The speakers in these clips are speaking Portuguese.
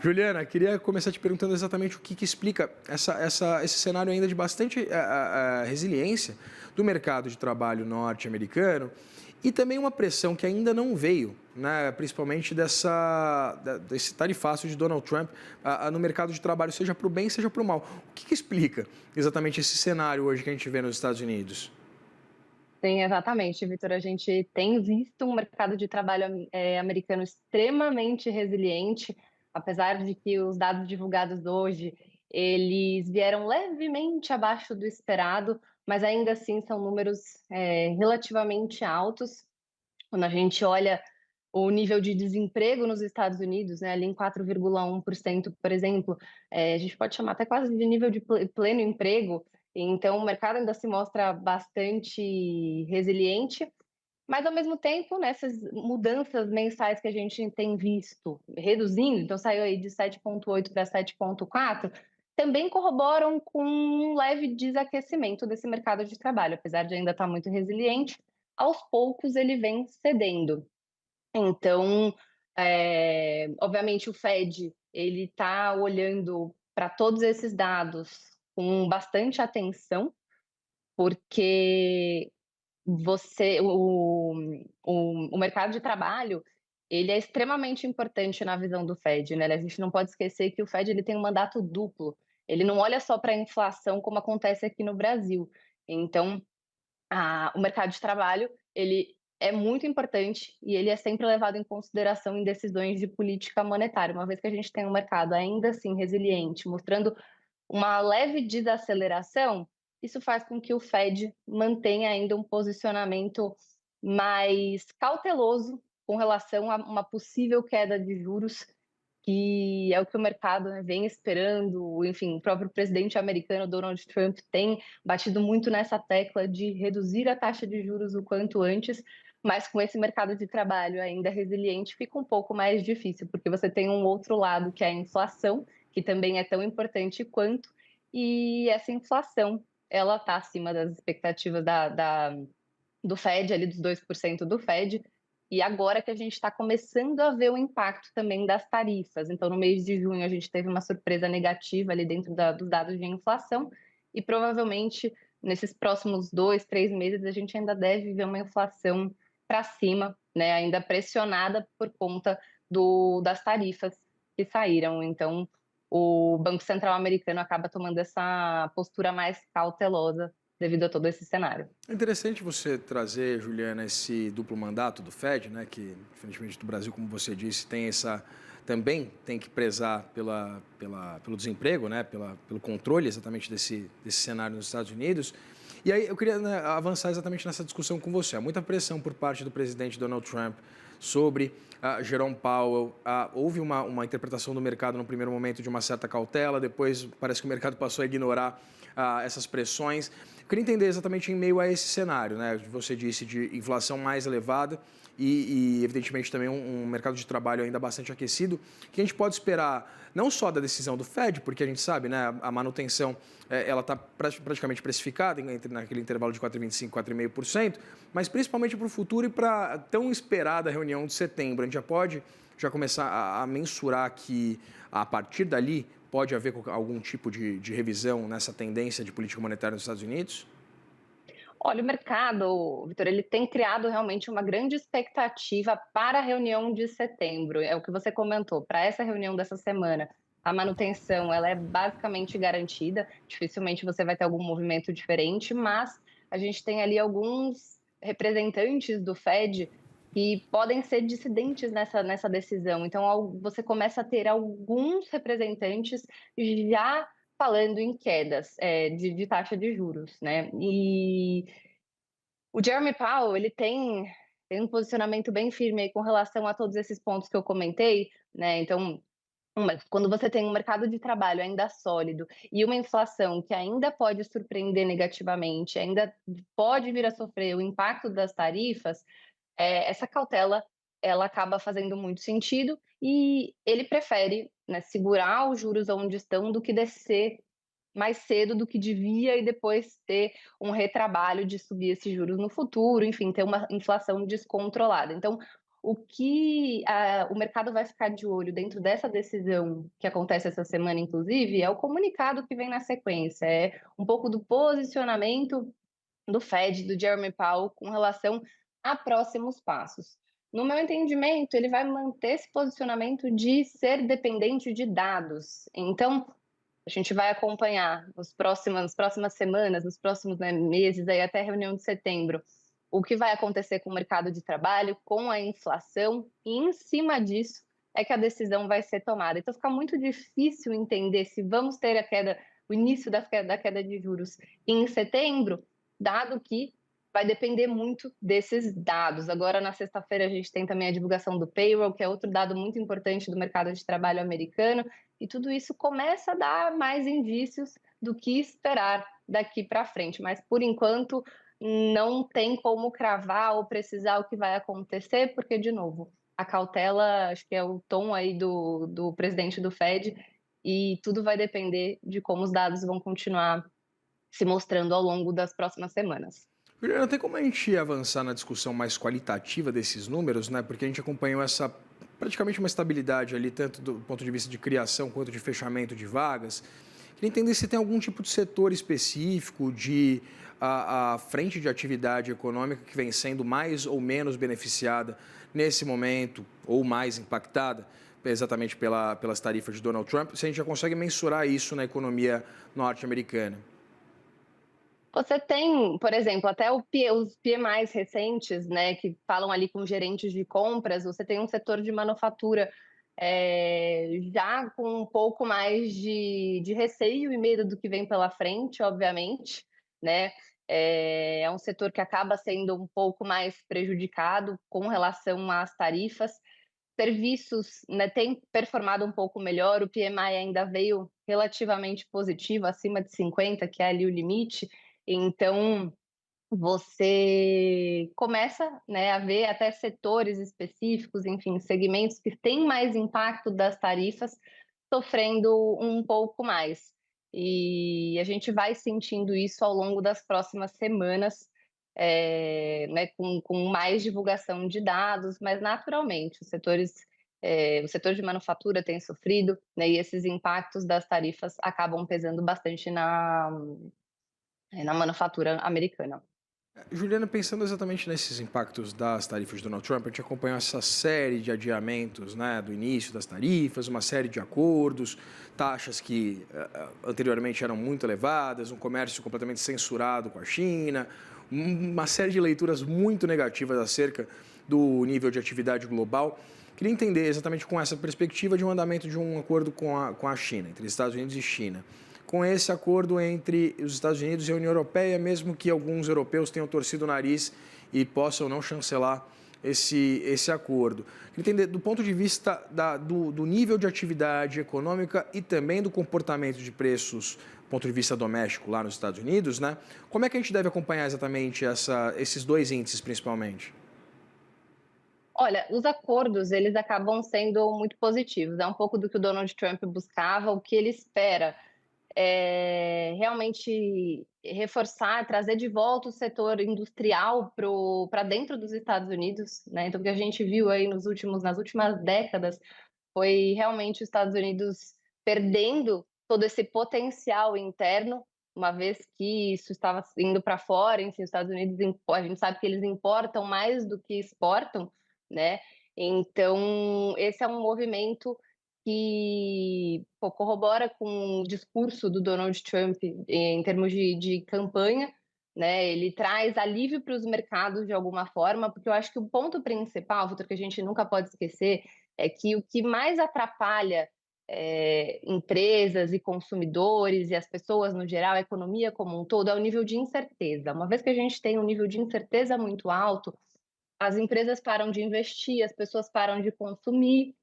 Juliana, queria começar te perguntando exatamente o que explica esse cenário ainda de bastante resiliência do mercado de trabalho norte-americano e também uma pressão que ainda não veio, né, principalmente desse tarifaço de Donald Trump no mercado de trabalho, seja para o bem, seja para o mal. O que explica exatamente esse cenário hoje que a gente vê nos Estados Unidos? Sim, exatamente, Vitor. A gente tem visto um mercado de trabalho americano extremamente resiliente, apesar de que os dados divulgados hoje, eles vieram levemente abaixo do esperado, mas ainda assim são números relativamente altos. Quando a gente olha o nível de desemprego nos Estados Unidos, né, ali em 4,1%, por exemplo, a gente pode chamar até quase de nível de pleno emprego. Então, o mercado ainda se mostra bastante resiliente, mas ao mesmo tempo, nessas mudanças mensais que a gente tem visto reduzindo, então saiu aí de 7,8 para 7,4, também corroboram com um leve desaquecimento desse mercado de trabalho, apesar de ainda estar muito resiliente, aos poucos ele vem cedendo. Então, obviamente o Fed, ele está olhando para todos esses dados com bastante atenção, porque você o mercado de trabalho, ele é extremamente importante na visão do Fed, né, a gente não pode esquecer que o Fed ele tem um mandato duplo, ele não olha só para a inflação como acontece aqui no Brasil. Então, o mercado de trabalho, ele é muito importante e ele é sempre levado em consideração em decisões de política monetária, uma vez que a gente tem um mercado ainda assim resiliente, mostrando uma leve desaceleração, isso faz com que o Fed mantenha ainda um posicionamento mais cauteloso com relação a uma possível queda de juros, que é o que o mercado, né, vem esperando. Enfim, o próprio presidente americano, Donald Trump, tem batido muito nessa tecla de reduzir a taxa de juros o quanto antes, mas com esse mercado de trabalho ainda resiliente, fica um pouco mais difícil, porque você tem um outro lado, que é a inflação, que também é tão importante quanto, e essa inflação, ela está acima das expectativas do Fed, ali dos 2% do Fed, e agora que a gente está começando a ver o impacto também das tarifas. Então, no mês de junho, a gente teve uma surpresa negativa ali dentro dos dados de inflação, e provavelmente nesses próximos 2, 3 meses a gente ainda deve ver uma inflação para cima, né, ainda pressionada por conta das tarifas que saíram. Então, o Banco Central americano acaba tomando essa postura mais cautelosa devido a todo esse cenário. É interessante você trazer, Juliana, esse duplo mandato do Fed, né, que, diferentemente do Brasil, como você disse, também tem que prezar pelo desemprego, né, pelo controle exatamente desse cenário nos Estados Unidos. E aí eu queria, né, avançar exatamente nessa discussão com você. Há muita pressão por parte do presidente Donald Trump sobre Jerome Powell. Houve uma interpretação do mercado no primeiro momento de uma certa cautela, depois parece que o mercado passou a ignorar essas pressões. Eu queria entender exatamente em meio a esse cenário, né? Você disse de inflação mais elevada e evidentemente também um mercado de trabalho ainda bastante aquecido, que a gente pode esperar não só da decisão do Fed, porque a gente sabe, né, a manutenção ela está praticamente precificada naquele intervalo de 4,25% e 4,5%, mas principalmente para o futuro e para a tão esperada reunião de setembro. A gente já pode começar a mensurar que a partir dali pode haver algum tipo de revisão nessa tendência de política monetária nos Estados Unidos? Olha, o mercado, Vitor, ele tem criado realmente uma grande expectativa para a reunião de setembro. É o que você comentou. Para essa reunião dessa semana, a manutenção ela é basicamente garantida. Dificilmente você vai ter algum movimento diferente, mas a gente tem ali alguns representantes do Fed que podem ser dissidentes nessa decisão. Então, você começa a ter alguns representantes já falando em quedas de taxa de juros, né? E o Jeremy Powell, ele tem um posicionamento bem firme aí com relação a todos esses pontos que eu comentei, né? Então, quando você tem um mercado de trabalho ainda sólido e uma inflação que ainda pode surpreender negativamente, ainda pode vir a sofrer o impacto das tarifas, essa cautela ela acaba fazendo muito sentido e ele prefere, né, segurar os juros onde estão do que descer mais cedo do que devia e depois ter um retrabalho de subir esses juros no futuro, enfim, ter uma inflação descontrolada. Então, O que o mercado vai ficar de olho dentro dessa decisão que acontece essa semana, inclusive, é o comunicado que vem na sequência, é um pouco do posicionamento do Fed, do Jeremy Powell, com relação a próximos passos. No meu entendimento, ele vai manter esse posicionamento de ser dependente de dados. Então, a gente vai acompanhar nas próximas semanas, nos próximos, né, meses, aí até a reunião de setembro, o que vai acontecer com o mercado de trabalho, com a inflação, e em cima disso é que a decisão vai ser tomada. Então fica muito difícil entender se vamos ter o início da queda de juros em setembro, dado que vai depender muito desses dados. Agora, na sexta-feira, a gente tem também a divulgação do payroll, que é outro dado muito importante do mercado de trabalho americano, e tudo isso começa a dar mais indícios do que esperar daqui para frente. Mas, por enquanto, não tem como cravar ou precisar o que vai acontecer, porque, de novo, a cautela, acho que é o tom aí do presidente do Fed, e tudo vai depender de como os dados vão continuar se mostrando ao longo das próximas semanas. Juliana, tem como a gente avançar na discussão mais qualitativa desses números, né? Porque a gente acompanhou essa praticamente uma estabilidade ali, tanto do ponto de vista de criação quanto de fechamento de vagas. Queria entender se tem algum tipo de setor específico de a frente de atividade econômica que vem sendo mais ou menos beneficiada nesse momento, ou mais impactada, exatamente pelas tarifas de Donald Trump, se a gente já consegue mensurar isso na economia norte-americana. Você tem, por exemplo, até os PMIs recentes, né, que falam ali com gerentes de compras, você tem um setor de manufatura já com um pouco mais de receio e medo do que vem pela frente, obviamente, né? É um setor que acaba sendo um pouco mais prejudicado com relação às tarifas. Serviços, né, tem performado um pouco melhor, o PMI ainda veio relativamente positivo, acima de 50, que é ali o limite, então você começa, né, a ver até setores específicos, enfim, segmentos que têm mais impacto das tarifas sofrendo um pouco mais. E a gente vai sentindo isso ao longo das próximas semanas, né, com mais divulgação de dados, mas naturalmente o setor de manufatura tem sofrido, né, e esses impactos das tarifas acabam pesando bastante na manufatura americana. Juliana, pensando exatamente nesses impactos das tarifas de Donald Trump, a gente acompanhou essa série de adiamentos, né, do início das tarifas, uma série de acordos, taxas que anteriormente eram muito elevadas, um comércio completamente censurado com a China, uma série de leituras muito negativas acerca do nível de atividade global. Queria entender exatamente com essa perspectiva de um andamento de um acordo com a China, entre Estados Unidos e China. Com esse acordo entre os Estados Unidos e a União Europeia, mesmo que alguns europeus tenham torcido o nariz e possam não chancelar esse acordo. Queria entender, do ponto de vista do nível de atividade econômica e também do comportamento de preços, do ponto de vista doméstico lá nos Estados Unidos, né? Como é que a gente deve acompanhar exatamente esses dois índices, principalmente? Olha, os acordos, eles acabam sendo muito positivos, é um pouco do que o Donald Trump buscava, o que ele espera realmente reforçar, trazer de volta o setor industrial para dentro dos Estados Unidos, né, então o que a gente viu aí nas últimas décadas, foi realmente os Estados Unidos perdendo todo esse potencial interno, uma vez que isso estava indo para fora, enfim, os Estados Unidos, a gente sabe que eles importam mais do que exportam, né? Então, esse é um movimento que pô, corrobora com o discurso do Donald Trump em termos de campanha, né? Ele traz alívio para os mercados de alguma forma, porque eu acho que o ponto principal, Vitor, que a gente nunca pode esquecer, é que o que mais atrapalha empresas e consumidores e as pessoas no geral, a economia como um todo, é o nível de incerteza. Uma vez que a gente tem um nível de incerteza muito alto, as empresas param de investir, as pessoas param de consumir,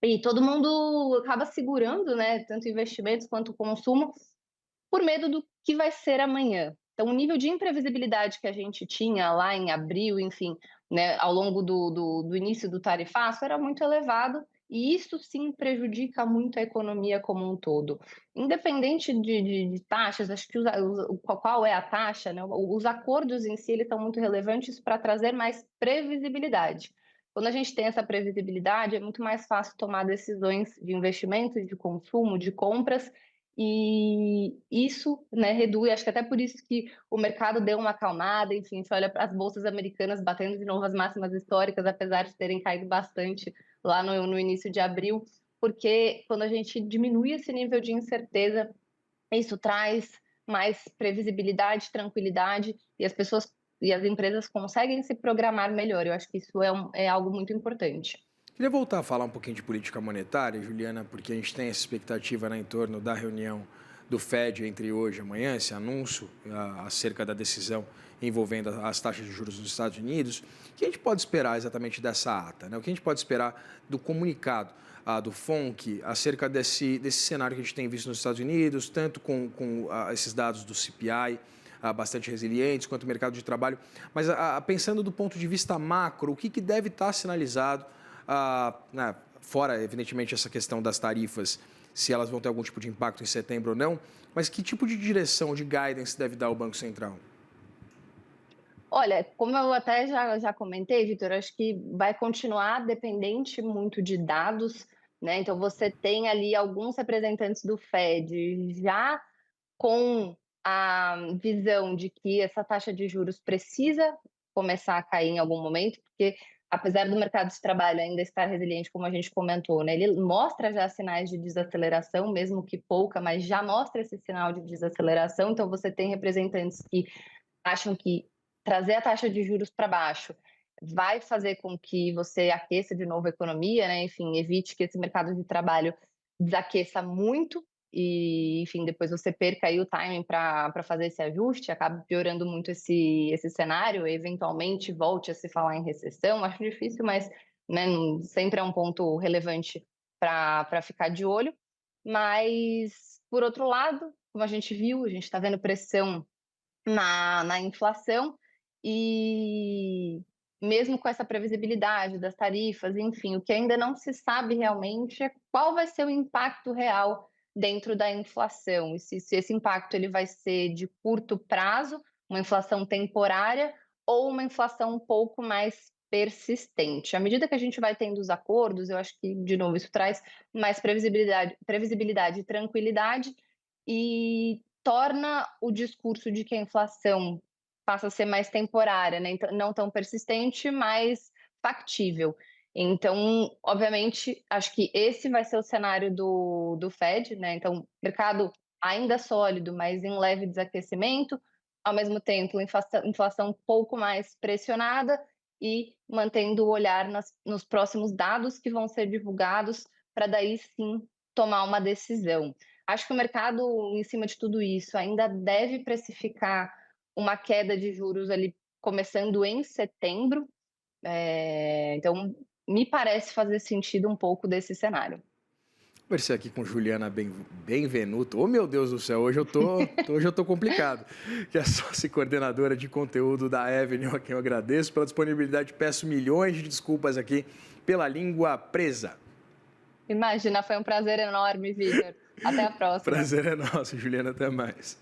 e todo mundo acaba segurando, né, tanto investimentos quanto consumo, por medo do que vai ser amanhã. Então, o nível de imprevisibilidade que a gente tinha lá em abril, enfim, né, ao longo do início do tarifaço, era muito elevado, e isso sim prejudica muito a economia como um todo. Independente de taxas, acho que qual é a taxa, né, os acordos em si eles são muito relevantes para trazer mais previsibilidade. Quando a gente tem essa previsibilidade, é muito mais fácil tomar decisões de investimento, de consumo, de compras, e isso, né, reduz. Acho que até por isso que o mercado deu uma acalmada. Enfim, a gente olha para as bolsas americanas batendo de novo as máximas históricas, apesar de terem caído bastante lá no início de abril, porque quando a gente diminui esse nível de incerteza, isso traz mais previsibilidade, tranquilidade, e as pessoas e as empresas conseguem se programar melhor. Eu acho que isso é algo muito importante. Queria voltar a falar um pouquinho de política monetária, Juliana, porque a gente tem essa expectativa, né, em torno da reunião do Fed entre hoje e amanhã, esse anúncio acerca da decisão envolvendo as taxas de juros nos Estados Unidos. O que a gente pode esperar exatamente dessa ata, né? O que a gente pode esperar do comunicado do FONC acerca desse cenário que a gente tem visto nos Estados Unidos, tanto com esses dados do CPI, bastante resilientes, quanto o mercado de trabalho. Mas pensando do ponto de vista macro, o que deve estar sinalizado, fora, evidentemente, essa questão das tarifas, se elas vão ter algum tipo de impacto em setembro ou não, mas que tipo de direção, de guidance deve dar o Banco Central? Olha, como eu até já comentei, Vitor, acho que vai continuar dependente muito de dados, né? Então, você tem ali alguns representantes do Fed já com a visão de que essa taxa de juros precisa começar a cair em algum momento, porque apesar do mercado de trabalho ainda estar resiliente, como a gente comentou, né, ele mostra já sinais de desaceleração, mesmo que pouca, mas já mostra esse sinal de desaceleração. Então, você tem representantes que acham que trazer a taxa de juros para baixo vai fazer com que você aqueça de novo a economia, né? Enfim, evite que esse mercado de trabalho desaqueça muito e, enfim, depois você perca aí o timing para fazer esse ajuste, acaba piorando muito esse cenário, e eventualmente volte a se falar em recessão. Acho difícil, mas, né, sempre é um ponto relevante para ficar de olho. Mas, por outro lado, como a gente viu, a gente está vendo pressão na inflação, e mesmo com essa previsibilidade das tarifas, enfim, o que ainda não se sabe realmente é qual vai ser o impacto real dentro da inflação, e se esse impacto ele vai ser de curto prazo, uma inflação temporária, ou uma inflação um pouco mais persistente. À medida que a gente vai tendo os acordos, eu acho que, de novo, isso traz mais previsibilidade e tranquilidade, e torna o discurso de que a inflação passa a ser mais temporária, né, então não tão persistente, mas factível. Então, obviamente, acho que esse vai ser o cenário do Fed, né, então mercado ainda sólido, mas em leve desaquecimento, ao mesmo tempo inflação um pouco mais pressionada, e mantendo o olhar nos próximos dados que vão ser divulgados, para daí sim tomar uma decisão. Acho que o mercado, em cima de tudo isso, ainda deve precificar uma queda de juros ali começando em setembro. Então, me parece fazer sentido um pouco desse cenário. Conversei aqui com Juliana Benvenuto. Oh, meu Deus do céu, hoje eu tô complicado. Que é sócia e coordenadora de conteúdo da Avenue, a quem eu agradeço pela disponibilidade. Peço milhões de desculpas aqui pela língua presa. Imagina, foi um prazer enorme, Vitor. Até a próxima. Prazer é nosso, Juliana. Até mais.